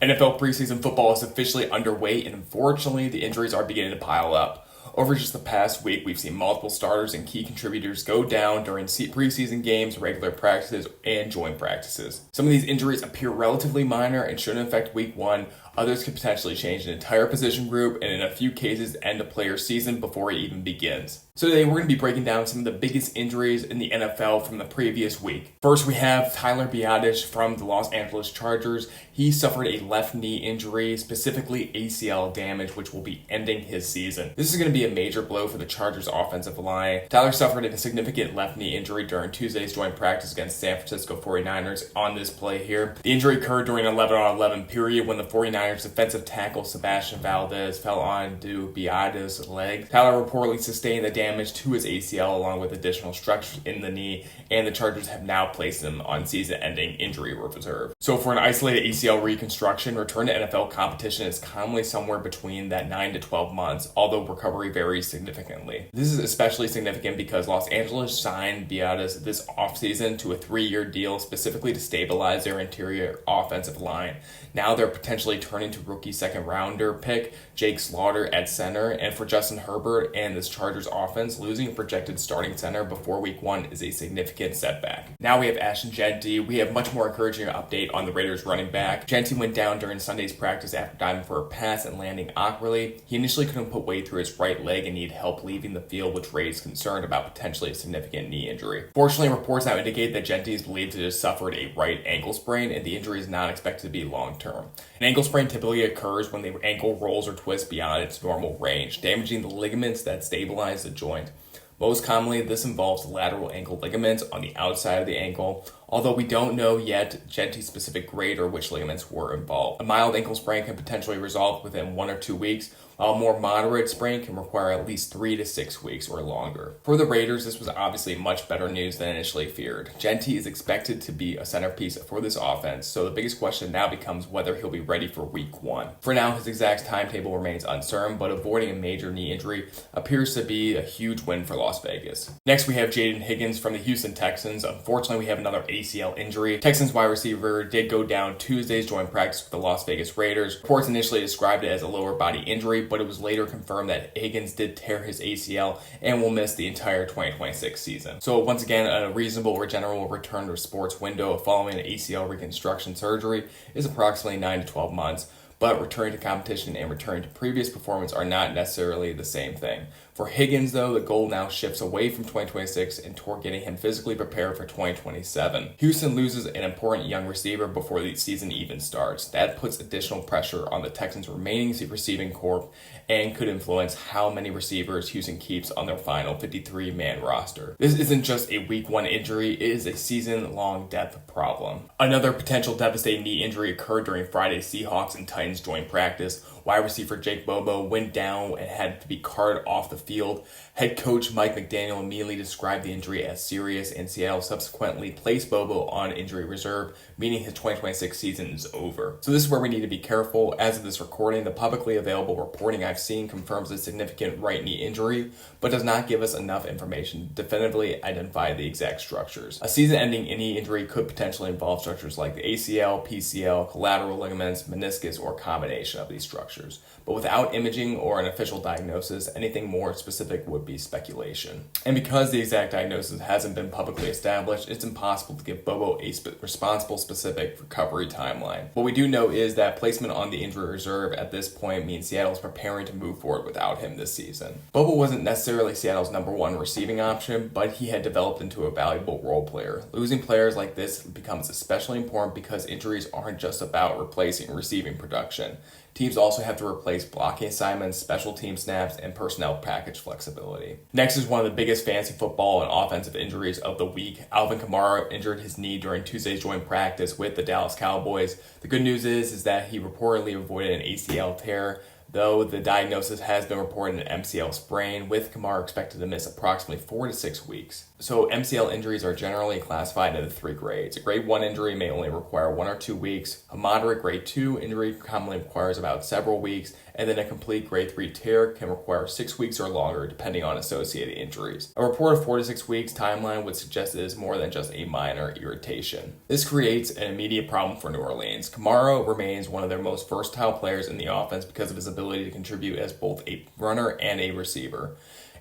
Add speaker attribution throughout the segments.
Speaker 1: NFL preseason football is officially underway, and unfortunately, the injuries are beginning to pile up. Over just the past week, we've seen multiple starters and key contributors go down during preseason games, regular practices, and joint practices. Some of these injuries appear relatively minor and shouldn't affect week one. Others could potentially change an entire position group and in a few cases end a player's season before it even begins. So today we're going to be breaking down some of the biggest injuries in the NFL from the previous week. First, we have Tyler Biadasz from the Los Angeles Chargers. He suffered a left knee injury, specifically ACL damage, which will be ending his season. This is going to be a major blow for the Chargers offensive line. Tyler suffered a significant left knee injury during Tuesday's joint practice against San Francisco 49ers on this play here. The injury occurred during an 11-on-11 period when the 49ers defensive tackle Sebastian Valdez fell onto Biadasz's leg. Tyler reportedly sustained the damage to his ACL along with additional structures in the knee, and the Chargers have now placed him on season-ending injury reserve. So for an isolated ACL reconstruction, return to NFL competition is commonly somewhere between that 9 to 12 months, although recovery varies significantly. This is especially significant because Los Angeles signed Biadasz this offseason to a 3-year deal specifically to stabilize their interior offensive line. Now they're potentially turning to rookie second-rounder pick Jake Slaughter at center, and for Justin Herbert and this Chargers offense, losing a projected starting center before week one is a significant setback. Now we have Ashton Jeanty. We have much more encouraging update on the Raiders running back. Jeanty went down during Sunday's practice after diving for a pass and landing awkwardly. He initially couldn't put weight through his right leg and needed help leaving the field, which raised concern about potentially a significant knee injury. Fortunately, reports now indicate that Jeanty is believed to have suffered a right ankle sprain, and the injury is not expected to be long-term. An ankle sprain typically occurs when the ankle rolls or twists beyond its normal range, damaging the ligaments that stabilize the joint. Most commonly, this involves lateral ankle ligaments on the outside of the ankle, although we don't know yet Jeanty's specific grade or which ligaments were involved. A mild ankle sprain can potentially resolve within 1 or 2 weeks, while a more moderate sprain can require at least 3 to 6 weeks or longer. For the Raiders, this was obviously much better news than initially feared. Jeanty is expected to be a centerpiece for this offense, so the biggest question now becomes whether he'll be ready for week one. For now, his exact timetable remains uncertain, but avoiding a major knee injury appears to be a huge win for Las Vegas. Next, we have Jayden Higgins from the Houston Texans. Unfortunately, we have another ACL injury. Texans wide receiver did go down Tuesday's joint practice with the Las Vegas Raiders. Reports initially described it as a lower body injury, but it was later confirmed that Higgins did tear his ACL and will miss the entire 2026 season. So once again, a reasonable or general return to sports window following an ACL reconstruction surgery is approximately 9 to 12 months. But returning to competition and returning to previous performance are not necessarily the same thing. For Higgins, though, the goal now shifts away from 2026 and toward getting him physically prepared for 2027. Houston loses an important young receiver before the season even starts. That puts additional pressure on the Texans' remaining receiving corps and could influence how many receivers Houston keeps on their final 53-man roster. This isn't just a week one injury, it is a season-long depth problem. Another potential devastating knee injury occurred during Friday's Seahawks and Titans joint practice. Wide receiver Jake Bobo went down and had to be carted off the field. Head coach Mike McDaniel immediately described the injury as serious, and Seattle subsequently placed Bobo on injury reserve, meaning his 2026 season is over. So this is where we need to be careful. As of this recording, the publicly available reporting I've seen confirms a significant right knee injury, but does not give us enough information to definitively identify the exact structures. A season-ending knee injury could potentially involve structures like the ACL, PCL, collateral ligaments, meniscus, or combination of these structures. But without imaging or an official diagnosis, anything more specific would be speculation. And because the exact diagnosis hasn't been publicly established, it's impossible to give Bobo a responsible specific recovery timeline. What we do know is that placement on the injury reserve at this point means Seattle is preparing to move forward without him this season. Bobo wasn't necessarily Seattle's number one receiving option, but he had developed into a valuable role player. Losing players like this becomes especially important because injuries aren't just about replacing receiving production. Teams also have to replace blocking assignments, special team snaps, and personnel package flexibility. Next is one of the biggest fantasy football and offensive injuries of the week. Alvin Kamara injured his knee during Tuesday's joint practice with the Dallas Cowboys. The good news is that he reportedly avoided an ACL tear, though the diagnosis has been reported an MCL sprain, with Kamara expected to miss approximately 4 to 6 weeks. So MCL injuries are generally classified into 3 grades. A grade 1 injury may only require 1 or 2 weeks, a moderate grade 2 injury commonly requires about several weeks, and then a complete grade 3 tear can require 6 weeks or longer depending on associated injuries. A report of 4 to 6 weeks timeline would suggest it is more than just a minor irritation. This creates an immediate problem for New Orleans. Kamara remains one of their most versatile players in the offense because of his ability to contribute as both a runner and a receiver.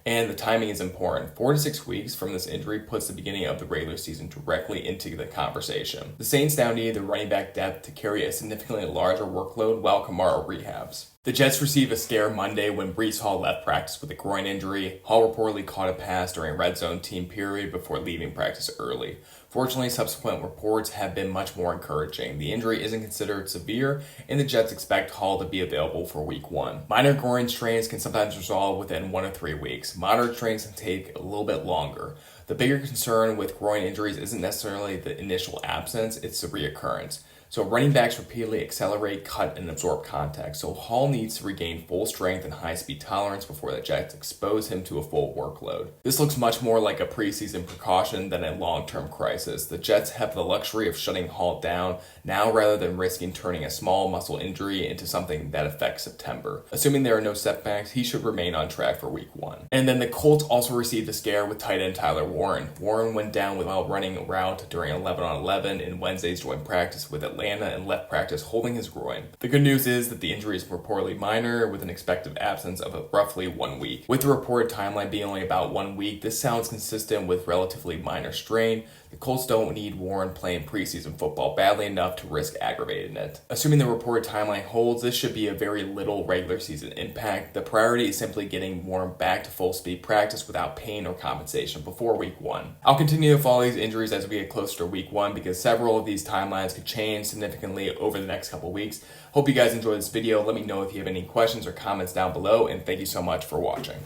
Speaker 1: And the timing is important. 4 to 6 weeks from this injury puts the beginning of the regular season directly into the conversation. The Saints now need the running back depth to carry a significantly larger workload while Kamara rehabs. The Jets received a scare Monday when Breece Hall left practice with a groin injury. Hall reportedly caught a pass during a red zone team period before leaving practice early. Fortunately, subsequent reports have been much more encouraging. The injury isn't considered severe, and the Jets expect Hall to be available for Week 1. Minor groin strains can sometimes resolve within 1 to 3 weeks. Moderate strains can take a little bit longer. The bigger concern with groin injuries isn't necessarily the initial absence, it's the reoccurrence. So running backs repeatedly accelerate, cut, and absorb contact. So Hall needs to regain full strength and high-speed tolerance before the Jets expose him to a full workload. This looks much more like a preseason precaution than a long-term crisis. The Jets have the luxury of shutting Hall down now rather than risking turning a small muscle injury into something that affects September. Assuming there are no setbacks, he should remain on track for Week 1. And then the Colts also received a scare with tight end Tyler Warren. Warren went down while running a route during 11-on-11 in Wednesday's joint practice with Atlanta and left practice holding his groin. The good news is that the injury is reportedly minor with an expected absence of roughly 1 week. With the reported timeline being only about 1 week, this sounds consistent with relatively minor strain. The Colts don't need Warren playing preseason football badly enough to risk aggravating it. Assuming the reported timeline holds, this should be a very little regular season impact. The priority is simply getting Warren back to full speed practice without pain or compensation before Week 1. I'll continue to follow these injuries as we get closer to Week 1 because several of these timelines could change significantly over the next couple weeks. Hope you guys enjoyed this video. Let me know if you have any questions or comments down below, and thank you so much for watching.